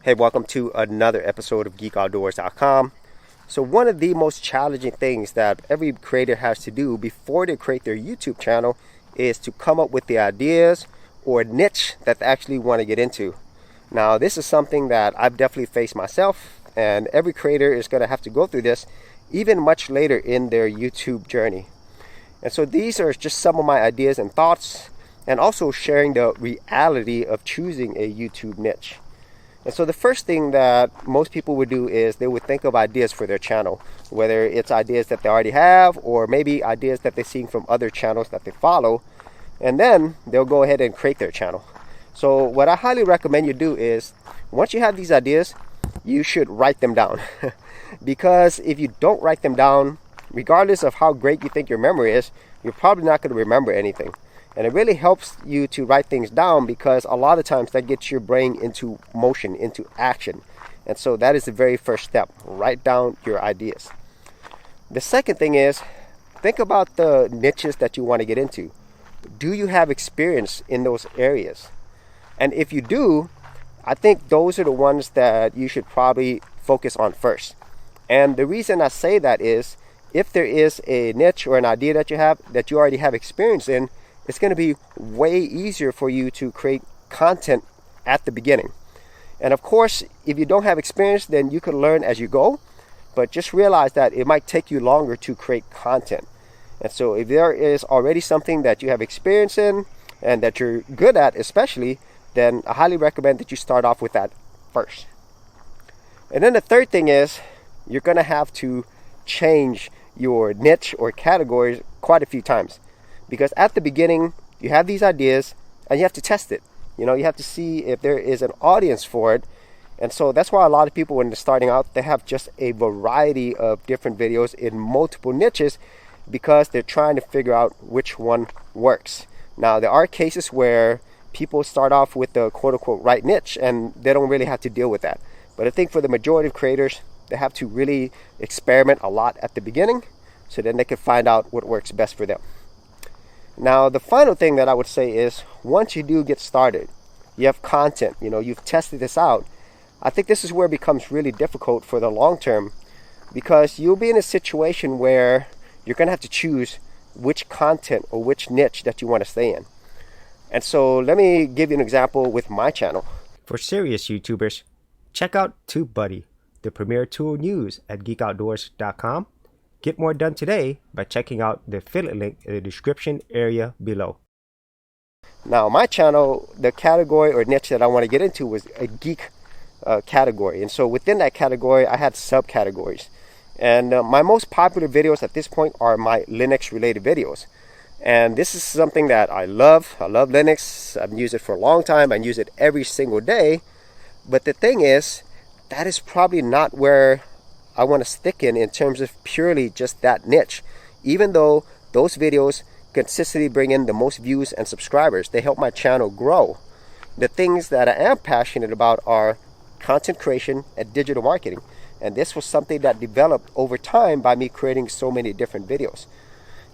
Hey, welcome to another episode of GeekOutdoors.com. So one of the most challenging things that every creator has to do before they create their YouTube channel is to come up with the ideas or niche that they actually want to get into. Now, this is something that I've definitely faced myself, and every creator is going to have to go through this even much later in their YouTube journey. And so these are just some of my ideas and thoughts, and also sharing the reality of choosing a YouTube niche. And so the first thing that most people would do is they would think of ideas for their channel, whether it's ideas that they already have or maybe ideas that they're seeing from other channels that they follow, and then they'll go ahead and create their channel. So what I highly recommend you do is, once you have these ideas, you should write them down. Because if you don't write them down, regardless of how great you think your memory is, you're probably not going to remember anything. And it really helps you to write things down, because a lot of times that gets your brain into motion, into action. And so that is the very first step. Write down your ideas. The second thing is, think about the niches that you want to get into. Do you have experience in those areas? And if you do, I think those are the ones that you should probably focus on first. And the reason I say that is, if there is a niche or an idea that you have that you already have experience in, it's going to be way easier for you to create content at the beginning. And of course, if you don't have experience, then you can learn as you go, but just realize that it might take you longer to create content. And so if there is already something that you have experience in and that you're good at especially, then I highly recommend that you start off with that first. And then the third thing is, you're going to have to change your niche or categories quite a few times. Because at the beginning, you have these ideas and you have to test it. You have to see if there is an audience for it. And so that's why a lot of people, when they're starting out, they have just a variety of different videos in multiple niches, because they're trying to figure out which one works. Now, there are cases where people start off with the quote-unquote right niche and they don't really have to deal with that. But I think for the majority of creators, they have to really experiment a lot at the beginning, so then they can find out what works best for them. Now, the final thing that I would say is, once you do get started, you have content, you've tested this out, I think this is where it becomes really difficult for the long term, because you'll be in a situation where you're going to have to choose which content or which niche that you want to stay in. And so let me give you an example with my channel. For serious YouTubers, check out TubeBuddy, the premier tool news at GeekOutdoors.com. Get more done today by checking out the affiliate link in the description area below. Now, my channel, the category or niche that I want to get into was a geek category. And so within that category, I had subcategories. And my most popular videos at this point are my Linux related videos. And this is something that I love. I love Linux. I've used it for a long time. I use it every single day. But the thing is, that is probably not where I want to stick in terms of purely just that niche. Even though those videos consistently bring in the most views and subscribers, they help my channel grow. The things that I am passionate about are content creation and digital marketing. And this was something that developed over time by me creating so many different videos.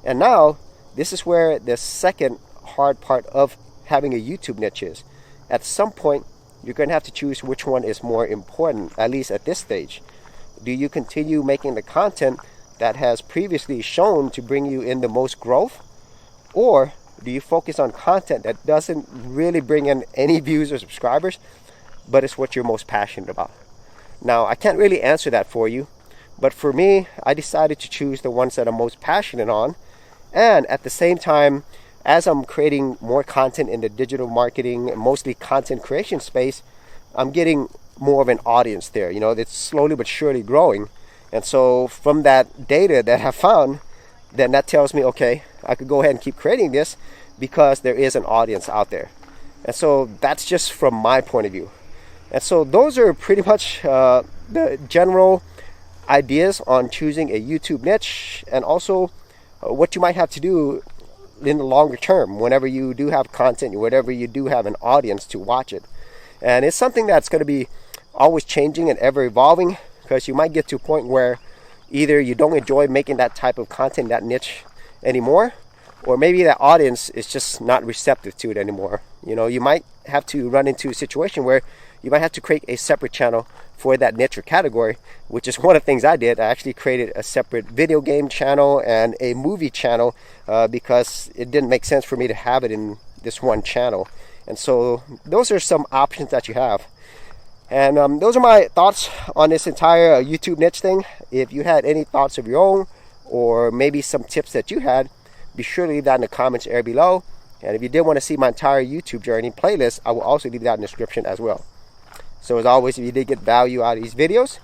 And now, this is where the second hard part of having a YouTube niche is. At some point, you're going to have to choose which one is more important, at least at this stage. Do you continue making the content that has previously shown to bring you in the most growth? Or do you focus on content that doesn't really bring in any views or subscribers, but it's what you're most passionate about? Now, I can't really answer that for you, but for me, I decided to choose the ones that I'm most passionate on. And at the same time, as I'm creating more content in the digital marketing and mostly content creation space, I'm getting more of an audience there. It's slowly but surely growing. And so from that data that I found, then that tells me, okay, I could go ahead and keep creating this because there is an audience out there. And so that's just from my point of view. And so those are pretty much the general ideas on choosing a YouTube niche, and also what you might have to do in the longer term whenever you do have content, whenever you do have an audience to watch it. And it's something that's going to be always changing and ever evolving, because you might get to a point where either you don't enjoy making that type of content, that niche anymore, or maybe that audience is just not receptive to it anymore. You might have to run into a situation where you might have to create a separate channel for that niche or category, which is one of the things I did. I actually created a separate video game channel and a movie channel because it didn't make sense for me to have it in this one channel. And so those are some options that you have. And those are my thoughts on this entire YouTube niche thing. If you had any thoughts of your own, or maybe some tips that you had, be sure to leave that in the comments area below. And if you did want to see my entire YouTube journey playlist, I will also leave that in the description as well. So as always, if you did get value out of these videos,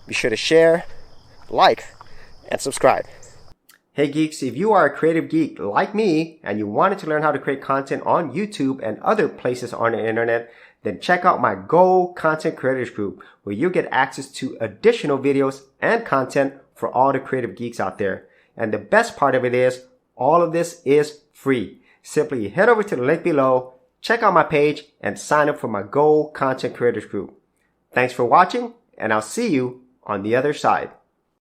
be sure to share, like, and subscribe. Hey geeks, if you are a creative geek like me and you wanted to learn how to create content on YouTube and other places on the internet, then check out my Go Content Creators group, where you'll get access to additional videos and content for all the creative geeks out there. And the best part of it is, all of this is free. Simply head over to the link below, check out my page, and sign up for my Go Content Creators group. Thanks for watching, and I'll see you on the other side.